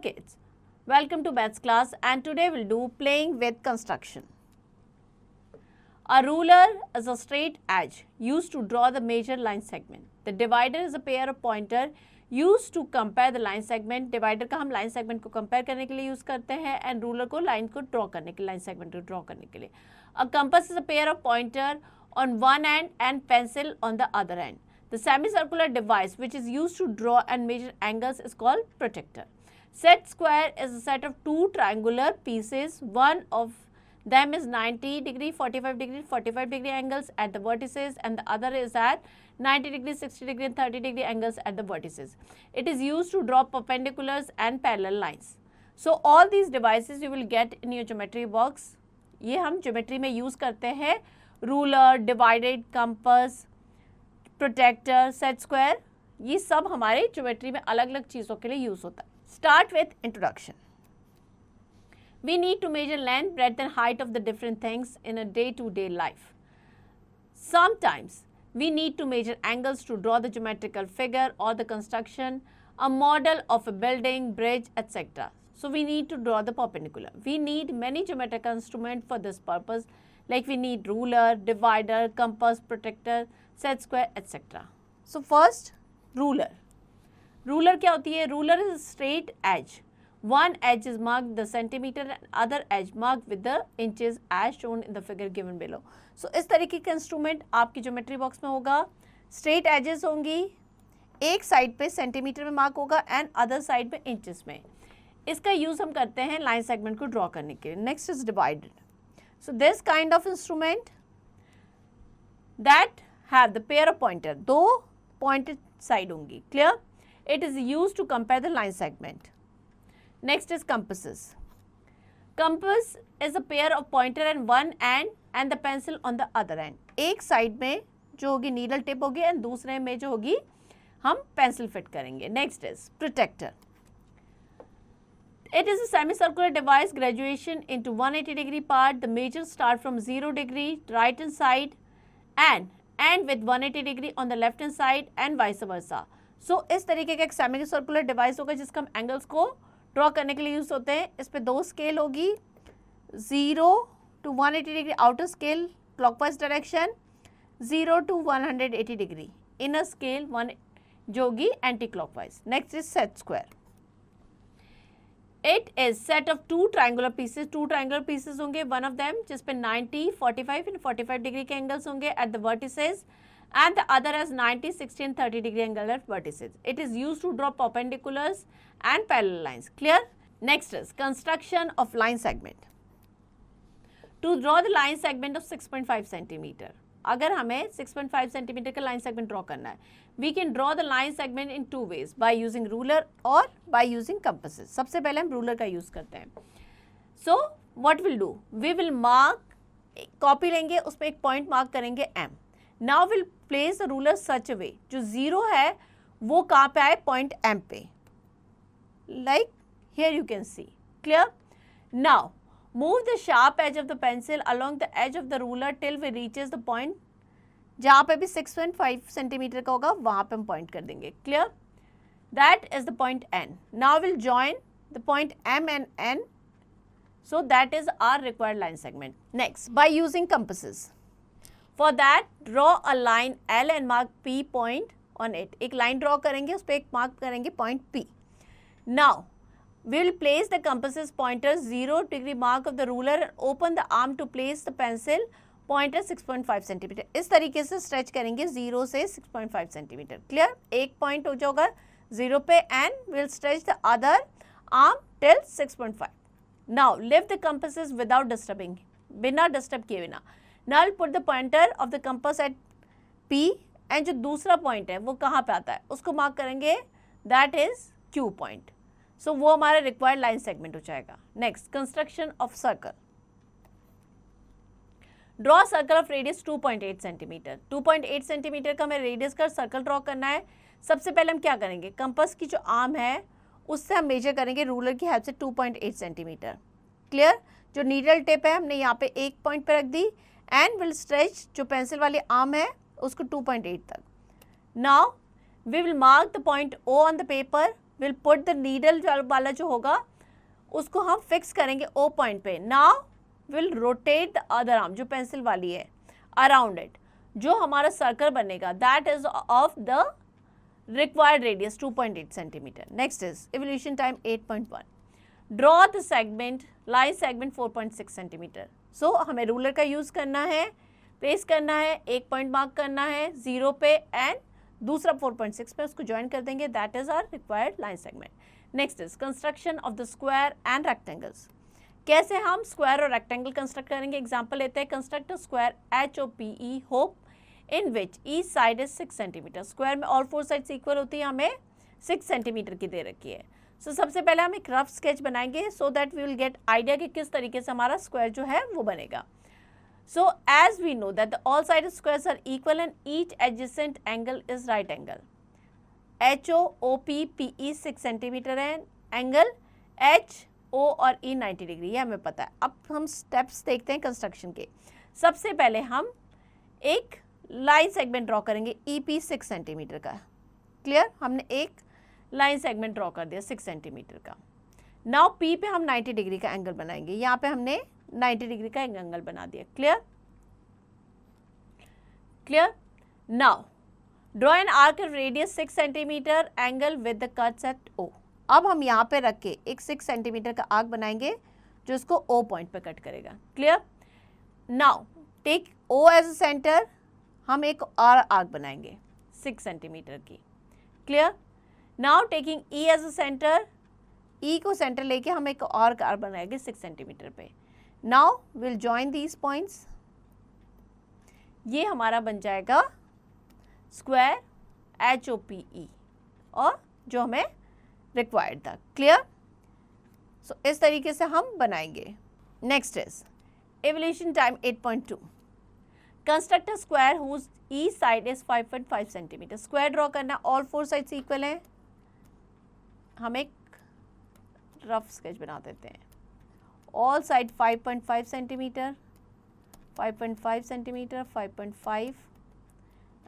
kids, welcome to Maths class, and today we'll do playing with construction. A ruler is a straight edge used to draw the major line segment. The divider is a pair of pointer used to compare the line segment. Divider का हम line segment को compare करने के लिए use करते हैं and ruler को line को draw करने के लिए, line segment को draw करने के लिए. A compass is a pair of pointer on one end and pencil on the other end. The semicircular device which is used to draw and measure angles is called protractor. Set square is a set of two triangular pieces. One of them is 90 degree, 45 degree angles at the vertices, and the other is at 90 degree, 60 degree and 30 degree angles at the vertices. It is used to draw perpendiculars and parallel lines. So all these devices you will get in your geometry box. ये हम geometry में use करते हैं. Ruler, divided, compass, protractor, set square. ये सब हमारे geometry में अलग अलग चीज़ों के लिए use होता है. Start with introduction. We need to measure length, breadth and height of the different things in a day-to-day life. Sometimes we need to measure angles to draw the geometrical figure or the construction, a model of a building, bridge, etc. So we need to draw the perpendicular. We need many geometrical instruments for this purpose, like we need ruler, divider, compass, protractor, set square, etc. So first, ruler. Ruler क्या होती है? Ruler is a straight edge. One edge is marked the centimeter and other edge marked with the inches as shown in the figure given below. So इस तरीके का instrument आपकी geometry box में होगा. Straight edges होंगी, एक side पे centimetre में मार्क होगा एंड अदर साइड पे इंचेस में. इसका यूज हम करते हैं लाइन सेगमेंट को ड्रॉ करने के लिए. Next is divided. So this kind of instrument that have the pair of pointer, दो पॉइंटेड साइड होंगी. Clear? It is used to compare the line segment. Next is compasses. Compass is a pair of pointer on one end and the pencil on the other end. एक side में जो होगी needle tip होगी and दूसरे में जो होगी हम पेंसिल फिट करेंगे. Next is protractor. It is a semicircular device graduation into 180 degree part. The measures start from 0 degree right hand side and end with 180 degree on the left hand side and vice versa. सो इस तरीके का एक semi circular device होगा जिसका हम angles को draw करने के लिए यूज़ होते हैं. इस पे दो स्केल होगी, 0 to 180 degree outer scale clockwise direction, 0 to 180 degree inner scale 1 जो होगी anti clockwise. Next is set square. It is set of two triangular pieces. Two triangular pieces होंगे, वन ऑफ देम जिसपे 90, 45 एंड 45 डिग्री के angles होंगे at the vertices and the other has 90, 60 and 30 degree angle at vertices. It is used to draw perpendiculars and parallel lines. Clear? Next is construction of line segment. To draw the line segment of 6.5 centimeter. अगर हमें 6.5 centimeter का line segment draw करना है, we can draw the line segment in two ways, by using ruler or by using compasses. सबसे पहले हम ruler का use करते हैं. So what we'll do? We will mark, copy लेंगे, उस पर एक point mark करेंगे M. Now we'll place the ruler such a way, जो 0 है वो कहाँ पे आए? पॉइंट M पे. Like here you can see. Clear? Now move the sharp edge of the pencil along the edge of the ruler till we reaches the point जहाँ पे भी 6.5 सेंटीमीटर का होगा वहाँ पे हम पॉइंट कर देंगे. Clear? That is the point N. Now we'll join the point M and N. So that is our required line segment. Next, by using compasses. For that, draw a line L and mark P point on it. एक line draw करेंगे, उस पर एक mark करेंगे point P. Now, we will place the compasses pointer 0 degree mark of the ruler and open the arm to place the pencil pointer 6.5 centimeter. इस तरीके से stretch करेंगे 0 से 6.5 centimeter. Clear? एक point हो जाएगा 0 पे and we'll stretch the other arm till 6.5. Now, lift the compasses without disturbing. बिना disturb किए बिना. Now I'll put the pointer of the compass at P and जो दूसरा point है वो कहाँ पे आता है उसको मार्क करेंगे, that is Q point. So वो हमारा required line segment हो जाएगा. Next, construction of circle. Draw a circle of radius 2.8 centimeter. 2.8 centimeter का हमें radius का circle draw करना है. सबसे पहले हम क्या करेंगे? compass की जो arm है उससे हम measure करेंगे ruler की help से 2.8 centimeter. Clear? जो needle tip है हमने यहाँ पे एक point पे रख दी and will stretch जो पेंसिल वाली आर्म है उसको 2.8 तक. Now we will mark the point O on the paper. Will put the needle वाला जो होगा उसको हम फिक्स करेंगे O पॉइंट पे. Now will rotate the other arm जो पेंसिल वाली है अराउंड इट. जो हमारा सर्कल बनेगा that is of the required radius 2.8 centimetre. Next is evolution time 8.1. Draw the segment line segment 4.6 centimetre. So हमें ruler का use करना है, प्लेस करना है, एक पॉइंट मार्क करना है 0 पे एंड दूसरा 4.6 पे, उसको ज्वाइन कर देंगे. That is our required line segment. Next is construction of the square and rectangles. कैसे हम स्क्वायर और रेक्टेंगल कंस्ट्रक्ट करेंगे. एग्जाम्पल लेते हैं. Construct a square HOPE hope in which each side is 6 centimetre. Square में all 4 sides equal होती है, हमें 6 सेंटीमीटर की दे रखी है. सो सबसे पहले हम एक रफ स्केच बनाएंगे so that we will get idea कि किस तरीके से हमारा स्क्वायर जो है वो बनेगा. So as we know that all side squares are equal and each adjacent angle is right angle. HOPE 6 centimetre है, एंगल HO और E 90 डिग्री, ये हमें पता है. अब हम स्टेप्स देखते हैं कंस्ट्रक्शन के. सबसे पहले हम एक लाइन सेगमेंट ड्रॉ करेंगे EP 6 सेंटीमीटर का. क्लियर. हमने एक लाइन सेगमेंट ड्रॉ कर दिया 6 सेंटीमीटर का. नाउ P पे हम 90 डिग्री का एंगल बनाएंगे. यहाँ पे हमने 90 डिग्री का एक एंगल बना दिया. Clear clear. Now draw an arc of radius 6 centimetre angle with the cuts at O. अब हम यहाँ पे रख के एक 6 सेंटीमीटर का आर्क बनाएंगे जो इसको O पॉइंट पे कट करेगा. Clear. Now take O as a centre. हम एक और आर्क बनाएंगे 6 सेंटीमीटर की. Clear. Now taking E as a centre. E को सेंटर लेके हम एक और आर्क बनाएंगे 6 सेंटीमीटर पे. Now will join these points. ये हमारा बन जाएगा स्क्वायर HOPE और जो हमें रिक्वायर्ड था. क्लियर. सो इस तरीके से हम बनाएंगे. Next is evolution time 8.2. Construct a square whose each side is 5.5 centimetre. Square draw करना, ऑल 4 साइड्स इक्वल हैं. हम एक रफ स्केच बना देते हैं. All side 5.5 centimetre, 5.5 centimetre, 5.5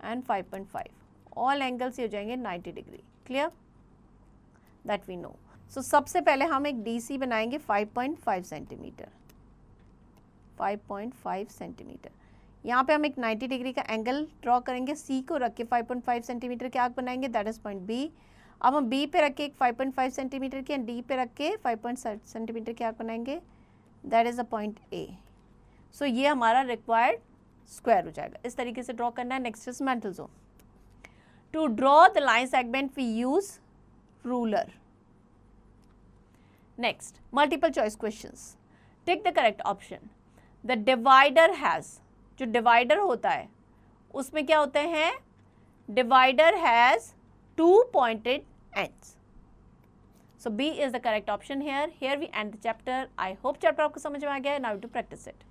and 5.5. All angles ये हो जाएंगे 90 degree. Clear. That we know. So सबसे पहले हम एक DC बनाएंगे 5.5 सेंटीमीटर. 5.5 सेंटीमीटर. यहाँ पे हम एक 90 डिग्री का एंगल ड्रॉ करेंगे. C को रख के 5.5 सेंटीमीटर के आर्क बनाएंगे. That is point B. अब हम B पे रख के एक 5.5 सेंटीमीटर की एंड D पे रख के 5.5 सेंटीमीटर के आर्क बनाएंगे. That is a point A. सो ये हमारा रिक्वायर्ड स्क्वायर हो जाएगा. इस तरीके से ड्रॉ करना है. Next is mental zone. To draw the line segment we use ruler. Next multiple choice questions. Tick the correct option. The divider has. जो डिवाइडर होता है उसमें क्या होते हैं. Divider has 2 pointed ends. So B is the correct option here. Here we end the chapter. I hope chapter आपको समझ में आ गया है. Now to practice it.